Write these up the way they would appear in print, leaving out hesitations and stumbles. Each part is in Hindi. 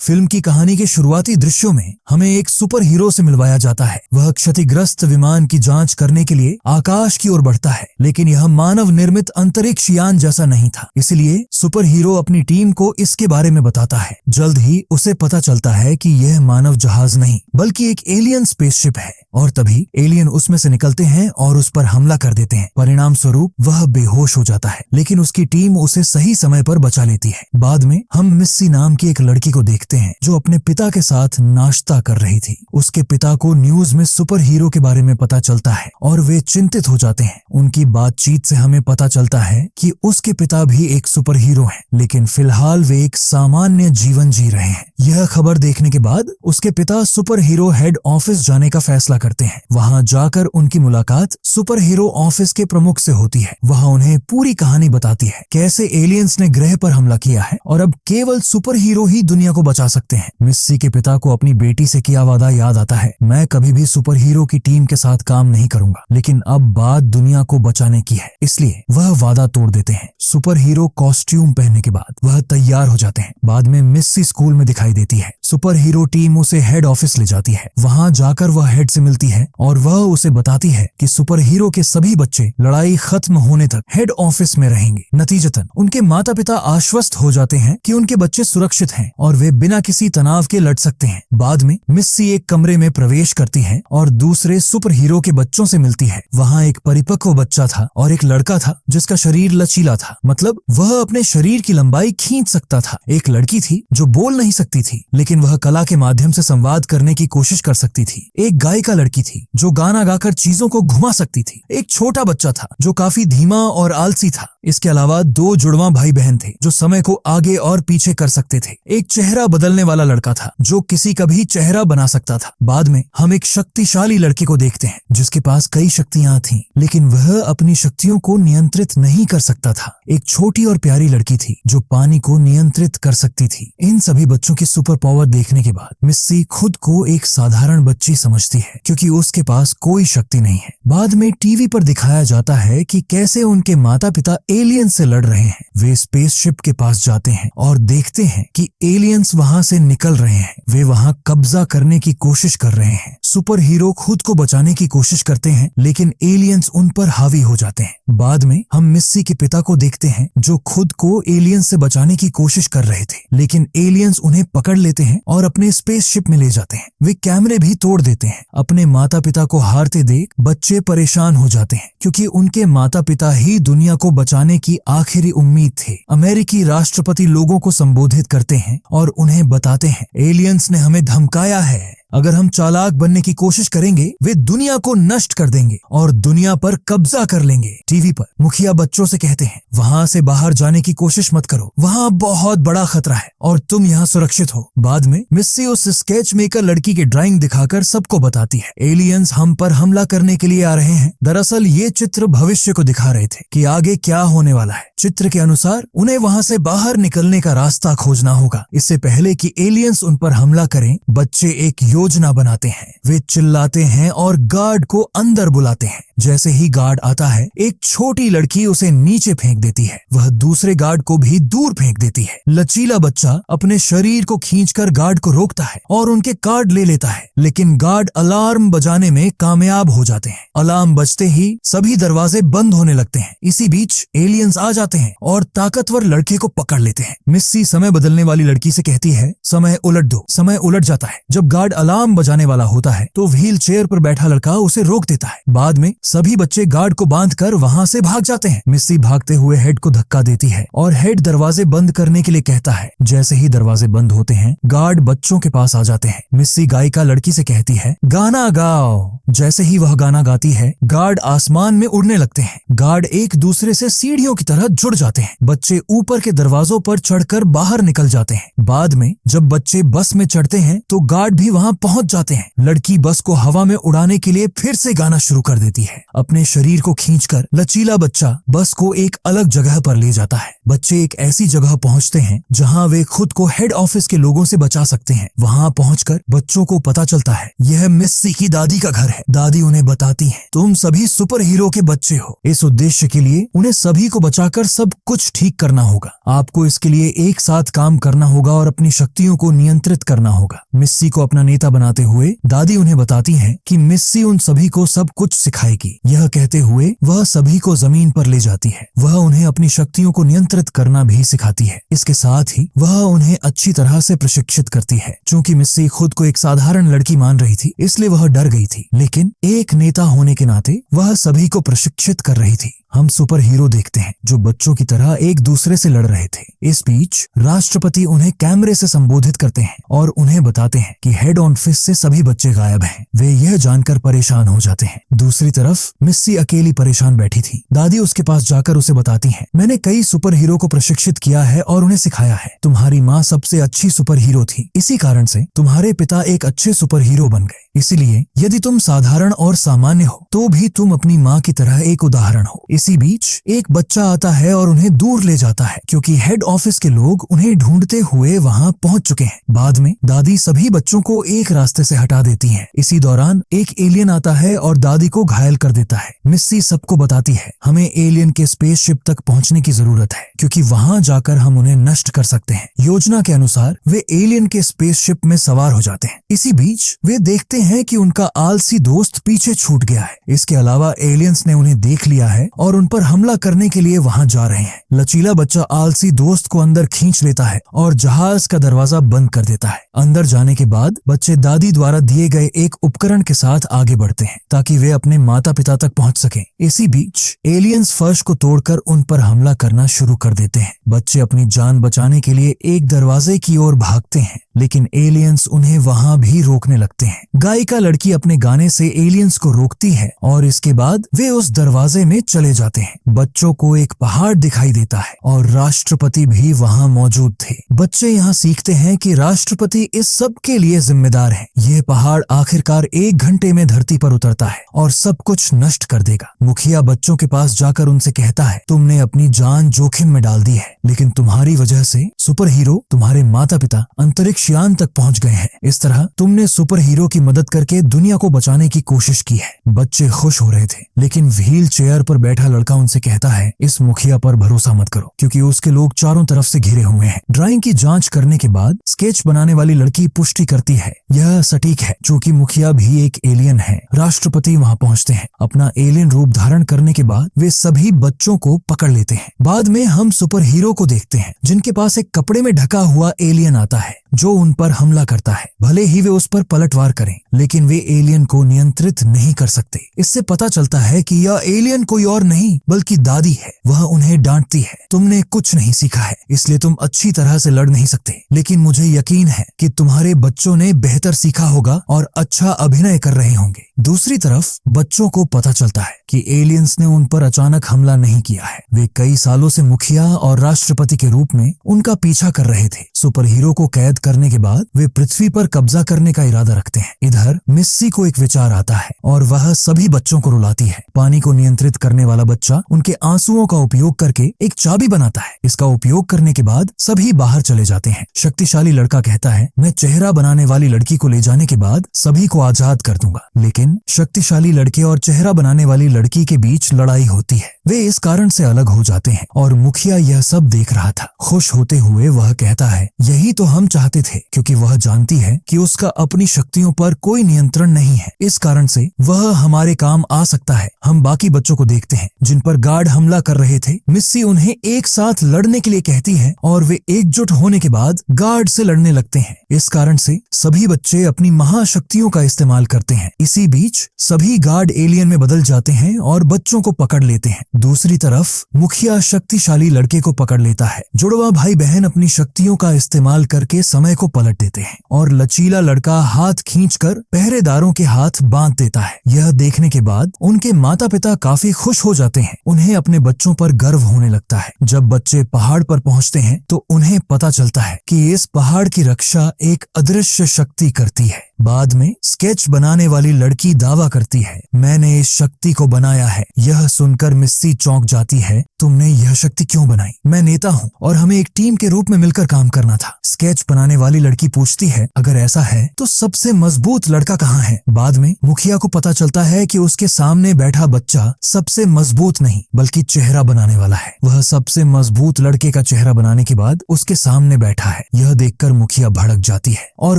फिल्म की कहानी के शुरुआती दृश्यों में हमें एक सुपर हीरो से मिलवाया जाता है। वह क्षतिग्रस्त विमान की जांच करने के लिए आकाश की ओर बढ़ता है, लेकिन यह मानव निर्मित अंतरिक्ष यान जैसा नहीं था। इसलिए सुपर हीरो अपनी टीम को इसके बारे में बताता है। जल्द ही उसे पता चलता है कि यह मानव जहाज नहीं बल्कि एक एलियन स्पेसशिप है, और तभी एलियन उसमें से निकलते हैं और उस पर हमला कर देते हैं। परिणाम स्वरूप वह बेहोश हो जाता है, लेकिन उसकी टीम उसे सही समय पर बचा लेती है। बाद में हम मिस्सी नाम की एक लड़की को देखते हैं जो अपने पिता के साथ नाश्ता कर रही थी। उसके पिता को न्यूज में सुपर हीरो के बारे में पता चलता है और वे चिंतित हो जाते हैं। उनकी बातचीत से हमें पता चलता है कि उसके पिता भी एक सुपर हीरो हैं, लेकिन फिलहाल वे एक सामान्य जीवन जी रहे हैं। यह खबर देखने के बाद उसके पिता सुपर हीरो हेड ऑफिस जाने का फैसला करते हैं। वहां जाकर उनकी मुलाकात सुपर हीरो ऑफिस के प्रमुख से होती है। वह उन्हें पूरी कहानी बताती है, कैसे एलियंस ने ग्रह पर हमला किया है और अब केवल सुपर हीरो ही दुनिया को बचा सकते हैं। मिस्सी के पिता को अपनी बेटी से किया वादा याद आता है। मैं कभी भी सुपर हीरो की टीम के साथ काम नहीं करूंगा, लेकिन अब बात दुनिया को बचाने की है, इसलिए वह वादा तोड़ देते हैं। सुपर हीरो कॉस्ट्यूम पहनने के बाद वह तैयार हो जाते हैं। बाद में मिस्सी स्कूल में दिखाई देती है। सुपर हीरो टीम उसे हेड ऑफिस ले जाती है। वहां जाकर वह हेड से मिलती है और वह उसे बताती है कि सुपर हीरो के सभी बच्चे लड़ाई खत्म होने तक हेड ऑफिस में रहेंगे। नतीजतन उनके माता पिता आश्वस्त हो जाते हैं कि उनके बच्चे सुरक्षित हैं और वे बिना किसी तनाव के लड़ सकते हैं। बाद में मिस्सी एक कमरे में प्रवेश करती है और दूसरे सुपर हीरो के बच्चों से मिलती है। वहाँ एक परिपक्व बच्चा था और एक लड़का था जिसका शरीर लचीला था, मतलब वह अपने शरीर की लंबाई खींच सकता था। एक लड़की थी जो बोल नहीं सकती थी, लेकिन वह कला के माध्यम से संवाद करने की कोशिश कर सकती थी। एक गायिका लड़की थी जो गाना गाकर चीजों को घुमा सकती थी। एक छोटा बच्चा था जो काफी धीमा और आलसी था। इसके अलावा दो जुड़वा भाई बहन थे जो समय को आगे और पीछे कर सकते थे। एक चेहरा बदलने वाला लड़का था जो किसी का भी चेहरा बना सकता था। बाद में हम एक शक्तिशाली लड़के को देखते हैं जिसके पास कई शक्तियां थीं, लेकिन वह अपनी शक्तियों को नियंत्रित नहीं कर सकता था। एक छोटी और प्यारी लड़की थी जो पानी को नियंत्रित कर सकती थी। इन सभी बच्चों की सुपर पावर देखने के बाद मिस्सी खुद को एक साधारण बच्ची समझती है, क्योंकि उसके पास कोई शक्ति नहीं है। बाद में टीवी पर दिखाया जाता है कि कैसे उनके माता पिता एलियन से लड़ रहे हैं। वे स्पेसशिप के पास जाते हैं और देखते हैं कि एलियंस वहां से निकल रहे हैं। वे वहां कब्जा करने की कोशिश कर रहे हैं। सुपर हीरो खुद को बचाने की कोशिश करते हैं, लेकिन एलियंस उन पर हावी हो जाते हैं। बाद में हम मिस्सी के पिता को देखते हैं जो खुद को एलियंस से बचाने की कोशिश कर रहे थे, लेकिन एलियंस उन्हें पकड़ लेते हैं और अपने स्पेसशिप में ले जाते हैं। वे कैमरे भी तोड़ देते हैं। अपने माता पिता को हारते देख बच्चे परेशान हो जाते हैं, क्योंकि उनके माता पिता ही दुनिया को बचाने की आखिरी उम्मीद थे। अमेरिकी राष्ट्रपति लोगों को संबोधित करते हैं और उन्हें बताते हैं, एलियंस ने हमें धमकाया है। अगर हम चालाक बनने की कोशिश करेंगे वे दुनिया को नष्ट कर देंगे और दुनिया पर कब्जा कर लेंगे। टीवी पर मुखिया बच्चों से कहते हैं, वहां से बाहर जाने की कोशिश मत करो, वहां बहुत बड़ा खतरा है और तुम यहाँ सुरक्षित हो। बाद में मिस्सी उस स्केच मेकर लड़की की ड्राइंग दिखाकर सबको बताती है, एलियंस हम पर हमला करने के लिए आ रहे हैं। दरअसल ये चित्र भविष्य को दिखा रहे थे कि आगे क्या होने वाला है। चित्र के अनुसार उन्हें वहां से बाहर निकलने का रास्ता खोजना होगा। इससे पहले कि एलियंस उन पर हमला करें, बच्चे एक योजना बनाते हैं। वे चिल्लाते हैं और गार्ड को अंदर बुलाते हैं। जैसे ही गार्ड आता है, एक छोटी लड़की उसे नीचे फेंक देती है। वह दूसरे गार्ड को भी दूर फेंक देती है। लचीला बच्चा अपने शरीर को खींचकर गार्ड को रोकता है और उनके कार्ड ले लेता है, लेकिन गार्ड अलार्म बजाने में कामयाब हो जाते हैं। अलार्म बजते ही सभी दरवाजे बंद होने लगते हैं। इसी बीच एलियंस आ जाते हैं और ताकतवर लड़के को पकड़ लेते हैं। मिस्सी समय बदलने वाली लड़की से कहती है, समय उलट दो। समय उलट जाता है। जब गार्ड अलार्म बजाने वाला होता है तो व्हील चेयर पर बैठा लड़का उसे रोक देता है। बाद में सभी बच्चे गार्ड को बांधकर वहां से भाग जाते हैं। मिस्सी भागते हुए हेड को धक्का देती है और हेड दरवाजे बंद करने के लिए कहता है। जैसे ही दरवाजे बंद होते हैं, गार्ड बच्चों के पास आ जाते हैं। मिस्सी गायिका लड़की से कहती है, गाना गाओ। जैसे ही वह गाना गाती है, गार्ड आसमान में उड़ने लगते हैं। गार्ड एक दूसरे से सीढ़ियों की तरह जुड़ जाते हैं। बच्चे ऊपर के दरवाजों पर चढ़कर बाहर निकल जाते हैं। बाद में जब बच्चे बस में चढ़ते हैं तो गार्ड भी वहां पहुंच जाते हैं। लड़की बस को हवा में उड़ाने के लिए फिर से गाना शुरू कर देती है। अपने शरीर को खींचकर लचीला बच्चा बस को एक अलग जगह पर ले जाता है। बच्चे एक ऐसी जगह पहुंचते हैं जहां वे खुद को हेड ऑफिस के लोगों से बचा सकते हैं। वहां पहुंचकर बच्चों को पता चलता है यह मिस्सी की दादी का घर है। दादी उन्हें बताती है, तुम सभी सुपर हीरो के बच्चे हो। इस उद्देश्य के लिए उन्हें सभी को बचाकर सब कुछ ठीक करना होगा। आपको इसके लिए एक साथ काम करना होगा और अपनी शक्तियों को नियंत्रित करना होगा। मिस्सी को अपना नेता बनाते हुए दादी उन्हें बताती है कि मिस्सी उन सभी को सब कुछ सिखाएगी। यह कहते हुए वह सभी को जमीन पर ले जाती है। वह उन्हें अपनी शक्तियों को नियंत्रित करना भी सिखाती है। इसके साथ ही वह उन्हें अच्छी तरह से प्रशिक्षित करती है। चूंकि मिस्सी खुद को एक साधारण लड़की मान रही थी, इसलिए वह डर गई थी, लेकिन एक नेता होने के नाते वह सभी को प्रशिक्षित कर रही थी। हम सुपर हीरो देखते हैं जो बच्चों की तरह एक दूसरे से लड़ रहे थे। इस बीच राष्ट्रपति उन्हें कैमरे से संबोधित करते हैं और उन्हें बताते हैं कि हेड ऑफिस से सभी बच्चे गायब हैं। वे यह जानकर परेशान हो जाते हैं। दूसरी तरफ मिस्सी अकेली परेशान बैठी थी। दादी उसके पास जाकर उसे बताती है, मैंने कई सुपर हीरो को प्रशिक्षित किया है और उन्हें सिखाया है। तुम्हारी माँ सबसे अच्छी सुपर हीरो थी, इसी कारण से तुम्हारे पिता एक अच्छे सुपर हीरो बन गए। इसीलिए यदि तुम साधारण और सामान्य हो तो भी तुम अपनी माँ की तरह एक उदाहरण हो। इसी बीच एक बच्चा आता है और उन्हें दूर ले जाता है क्योंकि हेड ऑफिस के लोग उन्हें ढूंढते हुए वहां पहुंच चुके हैं। बाद में दादी सभी बच्चों को एक रास्ते से हटा देती है। इसी दौरान एक एलियन आता है और दादी को घायल कर देता है। मिस्सी सबको बताती है, हमें एलियन के स्पेसशिप तक पहुंचने की जरूरत है क्योंकि वहां जाकर हम उन्हें नष्ट कर सकते हैं। योजना के अनुसार वे एलियन के स्पेसशिप में सवार हो जाते हैं। इसी बीच वे देखते हैं कि उनका आलसी दोस्त पीछे छूट गया है। इसके अलावा एलियंस ने उन्हें देख लिया है और उन पर हमला करने के लिए वहां जा रहे हैं। लचीला बच्चा आलसी दोस्त को अंदर खींच लेता है और जहाज का दरवाजा बंद कर देता है। अंदर जाने के बाद बच्चे दादी द्वारा दिए गए एक उपकरण के साथ आगे बढ़ते हैं ताकि वे अपने माता पिता तक पहुंच सकें। इसी बीच एलियंस फर्श को तोड़कर उन पर हमला करना शुरू कर देते हैं। बच्चे अपनी जान बचाने के लिए एक दरवाजे की ओर भागते हैं, लेकिन एलियंस उन्हें वहां भी रोकने लगते हैं। गायिका लड़की अपने गाने से एलियंस को रोकती है और इसके बाद वे उस दरवाजे में चले जाते हैं। बच्चों को एक पहाड़ दिखाई देता है और राष्ट्रपति भी वहां मौजूद थे। बच्चे यहाँ सीखते हैं कि राष्ट्रपति इस सब के लिए जिम्मेदार है। यह पहाड़ आखिरकार 1 घंटे में धरती पर उतरता है और सब कुछ नष्ट कर देगा। मुखिया बच्चों के पास जाकर उनसे कहता है, तुमने अपनी जान जोखिम में डाल दी है, लेकिन तुम्हारी वजह से सुपर हीरो, तुम्हारे माता पिता अंतरिक्ष यान तक पहुंच गए हैं। इस तरह तुमने सुपर हीरो की मदद करके दुनिया को बचाने की कोशिश की है। बच्चे खुश हो रहे थे, लेकिन व्हील चेयर पर बैठा लड़का उनसे कहता है, इस मुखिया पर भरोसा मत करो क्योंकि उसके लोग चारों तरफ से घिरे हुए हैं। ड्राइंग की जांच करने के बाद स्केच बनाने वाली लड़की पुष्टि करती है, यह सटीक है, चूंकि मुखिया भी एक एलियन है। राष्ट्रपति वहां पहुंचते हैं। अपना एलियन रूप धारण करने के बाद वे सभी बच्चों को पकड़ लेते हैं। बाद में हम सुपर हीरो को देखते हैं जिनके पास एक कपड़े में ढका हुआ एलियन आता है जो उन पर हमला करता है। भले ही वे उस पर पलटवार करें, लेकिन वे एलियन को नियंत्रित नहीं कर सकते। इससे पता चलता है कि यह एलियन कोई और नहीं बल्कि दादी है। वह उन्हें डांटती है, तुमने कुछ नहीं सीखा है, इसलिए तुम अच्छी तरह से लड़ नहीं सकते, लेकिन मुझे यकीन है कि तुम्हारे बच्चों ने बेहतर सीखा होगा और अच्छा अभिनय कर रहे होंगे। दूसरी तरफ बच्चों को पता चलता है कि एलियंस ने उन पर अचानक हमला नहीं किया है। वे कई सालों से मुखिया और राष्ट्रपति के रूप में उनका पीछा कर रहे थे। सुपर हीरो को कैद करने के बाद वे पृथ्वी पर कब्जा करने का इरादा रखते हैं। इधर मिस्सी को एक विचार आता है और वह सभी बच्चों को रुलाती है। पानी को नियंत्रित करने वाला बच्चा उनके आंसुओं का उपयोग करके एक चाबी बनाता है। इसका उपयोग करने के बाद सभी बाहर चले जाते हैं। शक्तिशाली लड़का कहता है, मैं चेहरा बनाने वाली लड़की को ले जाने के बाद सभी को आजाद कर दूंगा, लेकिन शक्तिशाली लड़के और चेहरा बनाने वाली लड़की के बीच लड़ाई होती है। वे इस कारण से अलग हो जाते हैं और मुखिया यह सब देख रहा था। खुश होते हुए वह कहता है, यही तो हम चाहते थे, क्योंकि वह जानती है कि उसका अपनी शक्तियों पर कोई नियंत्रण नहीं है। इस कारण से वह हमारे काम आ सकता है। हम बाकी बच्चों को देखते हैं जिन पर गार्ड हमला कर रहे थे। मिस्सी उन्हें एक साथ लड़ने के लिए कहती है और वे एकजुट होने के बाद गार्ड से लड़ने लगते हैं। इस कारण से सभी बच्चे अपनी महाशक्तियों का इस्तेमाल करते हैं। इसी बीच सभी गार्ड एलियन में बदल जाते हैं और बच्चों को पकड़ लेते हैं। दूसरी तरफ मुखिया शक्तिशाली लड़के को पकड़ लेता है। जुड़वा भाई बहन अपनी शक्तियों का इस्तेमाल करके समय को पलट देते हैं और लचीला लड़का हाथ खींचकर पहरेदारों के हाथ बांध देता है। यह देखने के बाद उनके माता पिता काफी खुश हो जाते हैं। उन्हें अपने बच्चों पर गर्व होने लगता है। जब बच्चे पहाड़ पर पहुंचते हैं तो उन्हें पता चलता है कि इस पहाड़ की रक्षा एक अदृश्य शक्ति करती है। बाद में स्केच बनाने वाली लड़की दावा करती है, मैंने इस शक्ति को बनाया है। यह सुनकर मिस्सी चौंक जाती है, तुमने यह शक्ति क्यों बनाई? मैं नेता हूँ और हमें एक टीम के रूप में मिलकर काम करना था। स्केच बनाने वाली लड़की पूछती है, अगर ऐसा है तो सबसे मजबूत लड़का कहाँ है? बाद में मुखिया को पता चलता है कि उसके सामने बैठा बच्चा सबसे मजबूत नहीं बल्कि चेहरा बनाने वाला है। वह सबसे मजबूत लड़के का चेहरा बनाने के बाद उसके सामने बैठा है। यह देखकर मुखिया भड़क जाती है और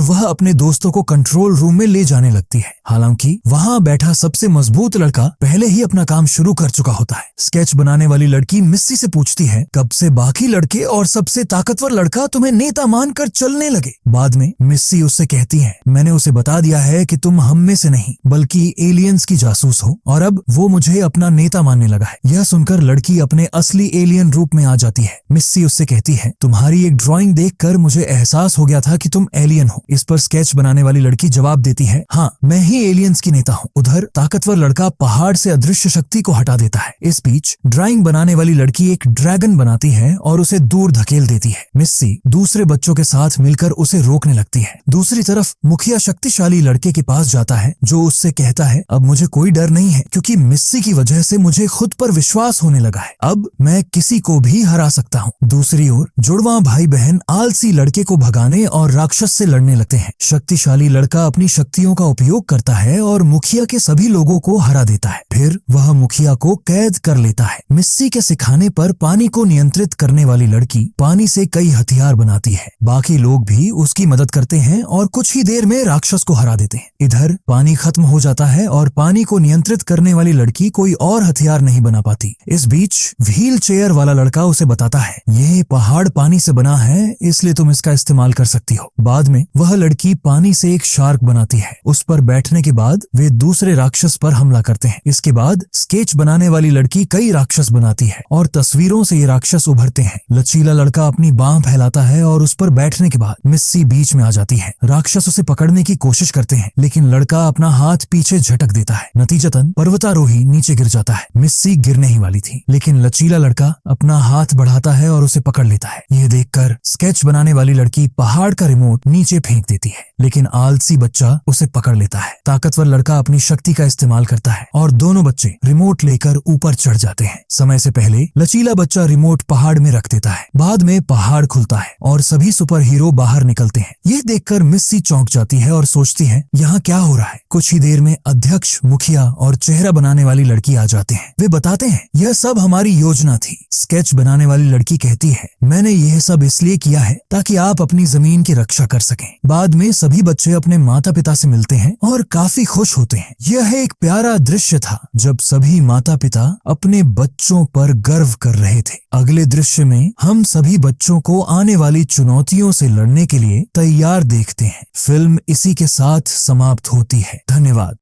वह अपने दोस्तों को कंट्रोल रूम में ले जाने लगती है। हालांकि वहाँ बैठा सबसे मजबूत लड़का पहले ही अपना काम शुरू कर चुका होता है। स्केच बनाने वाली लड़की मिस्सी से पूछती है, कब से बाकी लड़के और सबसे ताकतवर लड़का तुम्हें नेता मानकर चलने लगे? बाद में मिस्सी उससे कहती है, मैंने उसे बता दिया है कि तुम हम में से नहीं बल्कि एलियंस की जासूस हो और अब वो मुझे अपना नेता मानने लगा है। यह सुनकर लड़की अपने असली एलियन रूप में आ जाती है। मिस्सी उससे कहती है, तुम्हारी एक ड्राइंग देखकर मुझे एहसास हो गया था कि तुम एलियन हो। इस पर स्केच बनाने वाली लड़की जवाब देती है, हाँ मैं ही एलियंस की नेता हूँ। उधर ताकतवर लड़का पहाड़ से अदृश्य शक्ति को हटा देता है। इस बीच ड्राइंग बनाने वाली लड़की एक ड्रैगन बनाती है और उसे दूर धकेल देती है। मिस्सी दूसरे बच्चों के साथ मिलकर उसे रोकने लगती है। दूसरी तरफ मुखिया शक्तिशाली लड़के के पास जाता है जो उससे कहता है, अब मुझे कोई डर नहीं है क्योंकि मिस्सी की वजह से मुझे खुद पर विश्वास होने लगा है। अब मैं किसी को भी हरा सकता हूँ। दूसरी ओर जुड़वा भाई बहन आलसी लड़के को भगाने और राक्षस से लड़ने लगते हैं। शक्तिशाली लड़का अपनी शक्तियों का उपयोग करता है और मुखिया के सभी लोगों को हरा देता है। फिर वह मुखिया को कैद कर लेता है। मिस्सी के सिखाने पर पानी को नियंत्रित करने वाली लड़की पानी से कई हथियार बनाती है। बाकी लोग भी उसकी मदद करते हैं और कुछ ही देर में राक्षस को हरा देते हैं। इधर पानी खत्म हो जाता है और पानी को नियंत्रित करने वाली लड़की कोई और हथियार नहीं बना पाती। इस बीच व्हील चेयर वाला लड़का उसे बताता है, ये पहाड़ पानी से बना है इसलिए तुम इसका इस्तेमाल कर सकती हो। बाद में वह लड़की पानी से एक शार्क बनाती है। उस पर बैठने के बाद वे दूसरे राक्षस पर हमला करते हैं। इसके बाद स्केच बनाने वाली लड़की कई राक्षस बनाती है और तस्वीरों से ये राक्षस उभरते हैं। लचीला लड़का अपनी बाह फैलाता है और उस पर बैठने के बाद मिस्सी बीच में आ जाती है। राक्षस उसे पकड़ने की कोशिश करते हैं लेकिन लड़का अपना हाथ पीछे झटक देता है। नतीजतन पर्वतारोही नीचे गिर जाता है। मिस्सी गिरने ही वाली थी लेकिन लचीला लड़का अपना हाथ बढ़ाता है और उसे पकड़ लेता है। यह देखकर स्केच बनाने वाली लड़की पहाड़ का रिमोट नीचे फेंक देती है लेकिन आलसी बच्चा उसे पकड़ लेता है। ताकतवर लड़का अपनी शक्ति का इस्तेमाल करता है और दोनों बच्चे रिमोट लेकर ऊपर चढ़ जाते हैं। समय से पहले लचीला बच्चा रिमोट पहाड़ में रख देता है। बाद में पहाड़ खुलता है और सभी सुपर हीरो बाहर निकलते हैं। यह देखकर मिस्सी चौंक जाती है और सोचती है, यहाँ क्या हो रहा है? कुछ ही देर में अध्यक्ष, मुखिया और चेहरा बनाने वाली लड़की आ जाते हैं। वे बताते हैं, यह सब हमारी योजना थी। स्केच बनाने वाली लड़की कहती है, मैंने यह सब इसलिए किया है ताकि आप अपनी जमीन की रक्षा कर सकें। बाद में सभी बच्चे अपने माता पिता से मिलते हैं और काफी खुश होते हैं। यह एक प्यारा दृश्य था जब सभी माता पिता अपने बच्चों पर गर्व कर रहे थे। अगले दृश्य में हम सभी बच्चों को आने वाली चुनौतियों से लड़ने के लिए तैयार देखते हैं। फिल्म इसी के साथ समाप्त होती है। धन्यवाद।